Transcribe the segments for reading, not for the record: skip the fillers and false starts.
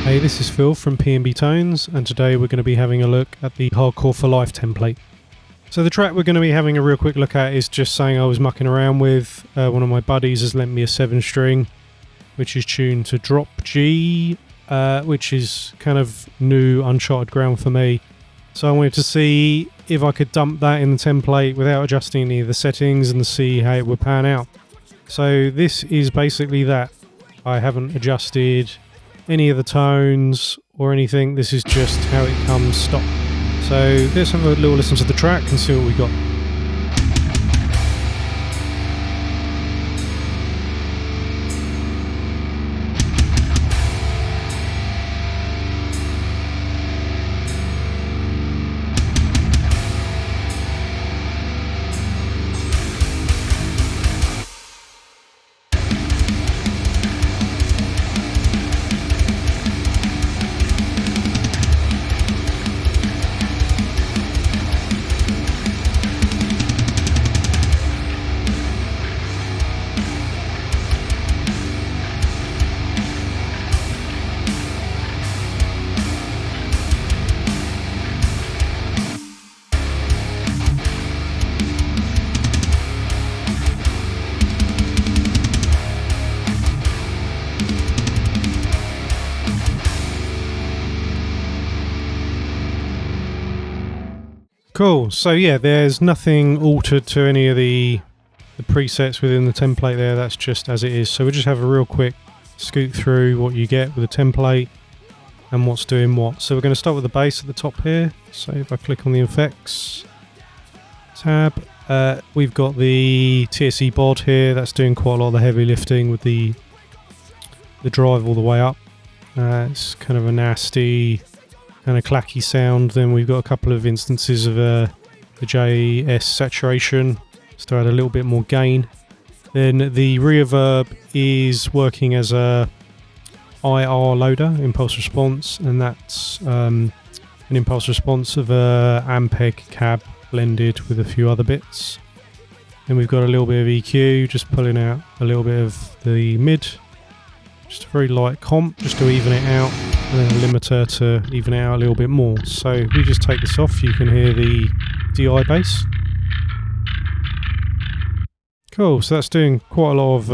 Hey, this is Phil from PNB Tones, and today we're going to be having a look at the Hardcore for Life template. So the track we're going to be having a real quick look at is just something I was mucking around with. One of my buddies has lent me a 7-string, which is tuned to drop G, which is kind of new, uncharted ground for me. So I wanted to see if I could dump that in the template without adjusting any of the settings and see how it would pan out. So this is basically that. I haven't adjusted any of the tones or anything. This is just how it comes stock. So let's have a little listen to the track and see what we got. Cool, so yeah, there's nothing altered to any of the presets within the template there, that's just as it is. So we'll just have a real quick scoot through what you get with a template and what's doing what. So we're going to start with the bass at the top here. So if I click on the effects tab, we've got the TSE bod here, that's doing quite a lot of the heavy lifting with the drive all the way up. It's kind of a nasty kind of clacky sound. Then we've got a couple of instances of the JS saturation, just to add a little bit more gain. Then the reverb is working as a IR loader, impulse response, and that's an impulse response of a Ampeg cab blended with a few other bits. Then we've got a little bit of EQ, just pulling out a little bit of the mid, just a very light comp, just to even it out, and then a limiter to even it out a little bit more. So if we just take this off, you can hear the DI bass. Cool, so that's doing quite a lot of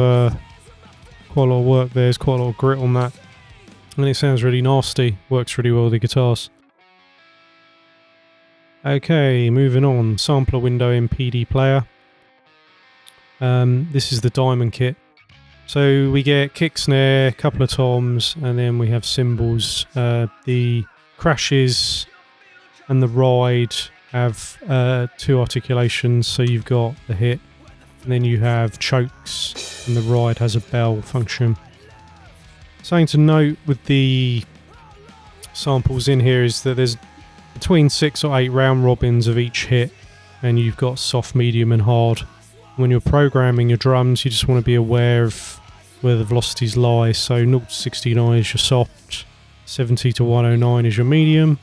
work there. There's quite a lot of grit on that, and it sounds really nasty. Works really well with the guitars. Okay, moving on. Sampler window in PD player. This is the diamond kit. So we get kick, snare, a couple of toms, and then we have cymbals. The crashes and the ride have 2 articulations. So you've got the hit, and then you have chokes, and the ride has a bell function. Something to note with the samples in here is that there's between 6 or 8 round robins of each hit, and you've got soft, medium and hard. When you're programming your drums, you just want to be aware of where the velocities lie. So 0 to 69 is your soft, 70 to 109 is your medium,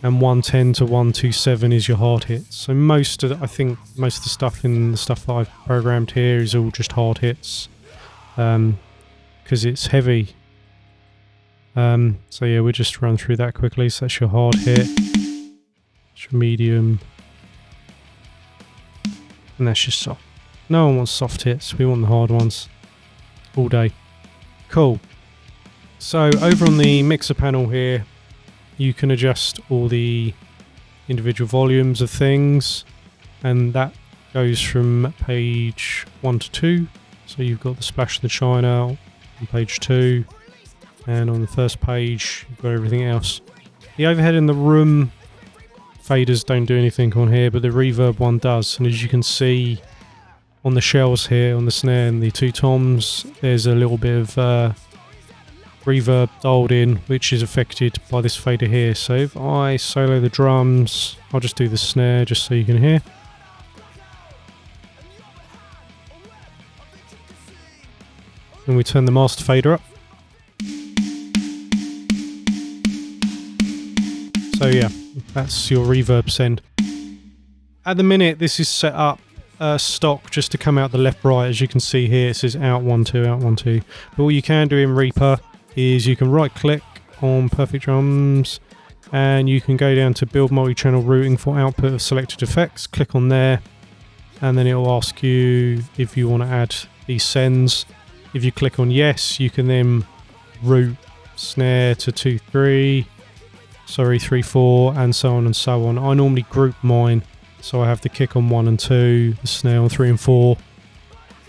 and 110 to 127 is your hard hits. So I think most of the stuff in the stuff that I've programmed here is all just hard hits, because it's heavy. So yeah, we'll just run through that quickly. So that's your hard hit, that's your medium, and that's your soft. No one wants soft hits, we want the hard ones all day. Cool. So over on the mixer panel here, you can adjust all the individual volumes of things, and that goes from page 1 to 2. So you've got the Splash the China on page 2, and on the first page you've got everything else. The overhead in the room faders don't do anything on here, but the reverb one does. And as you can see on the shells here, on the snare and the 2 toms, there's a little bit of reverb dialed in, which is affected by this fader here. So if I solo the drums, I'll just do the snare just so you can hear. And we turn the master fader up. So yeah, that's your reverb send. At the minute, this is set up stock just to come out the left right. As you can see here, it says out 1 2, out 1 2. But what you can do in Reaper is you can right click on Perfect Drums, and you can go down to build multi-channel routing for output of selected effects. Click on there, and then it will ask you if you want to add these sends. If you click on yes, you can then route snare to 3-4, and so on and so on. I normally group mine, so I have the kick on 1 and 2, the snare on 3 and 4,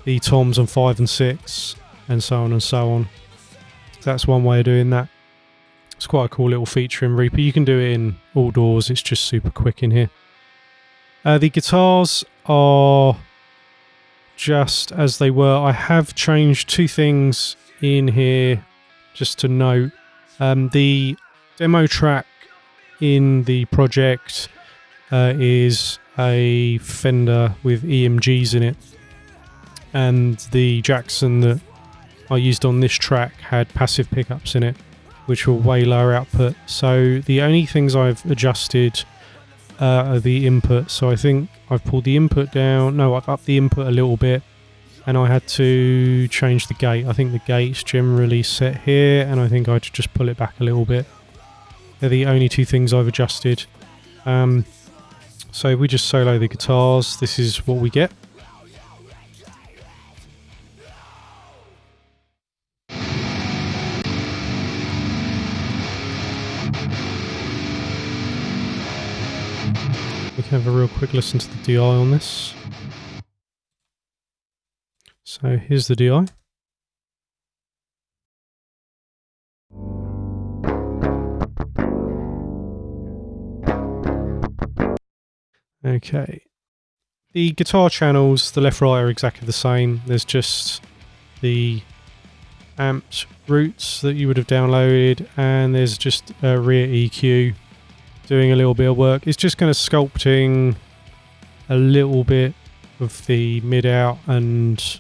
the toms on 5 and 6, and so on and so on. So that's one way of doing that. It's quite a cool little feature in Reaper. You can do it in all DAWs, it's just super quick in here. The guitars are just as they were. I have changed two things in here just to note. The demo track in the project is a Fender with EMGs in it, and the Jackson that I used on this track had passive pickups in it, which were way lower output. So the only things I've adjusted are the input. So I think I've pulled the input down. No, I've upped the input a little bit, and I had to change the gate. I think the gate's generally set here, and I think I had to just pull it back a little bit. They're the only two things I've adjusted. So if we just solo the guitars, this is what we get. We can have a real quick listen to the DI on this. So here's the DI. Okay. The guitar channels, the left right, are exactly the same. There's just the amped routes that you would have downloaded, and there's just a rear EQ doing a little bit of work. It's just kind of sculpting a little bit of the mid out and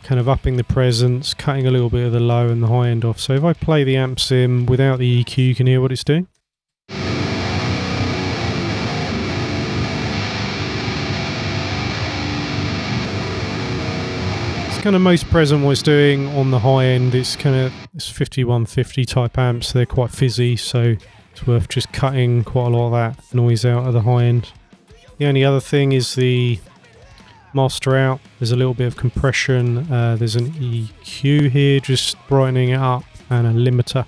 kind of upping the presence, cutting a little bit of the low and the high end off. So if I play the amp sim without the EQ, you can hear what it's doing. It's kind of most present what it's doing on the high end. It's kind of 5150 type amps, so they're quite fizzy, so it's worth just cutting quite a lot of that noise out of the high end. The only other thing is the master out. There's a little bit of compression. There's an EQ here, just brightening it up, and a limiter.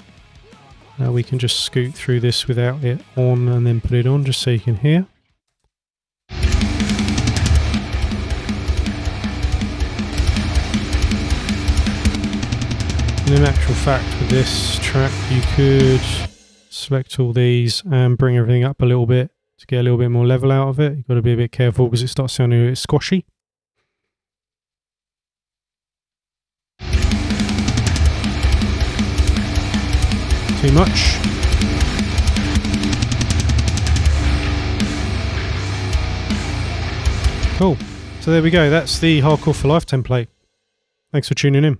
We can just scoot through this without it on and then put it on just so you can hear. And in actual fact, with this track, you could select all these and bring everything up a little bit to get a little bit more level out of it. You've got to be a bit careful because it starts sounding a bit squashy. Too much. Cool. So there we go. That's the Hardcore for Life template. Thanks for tuning in.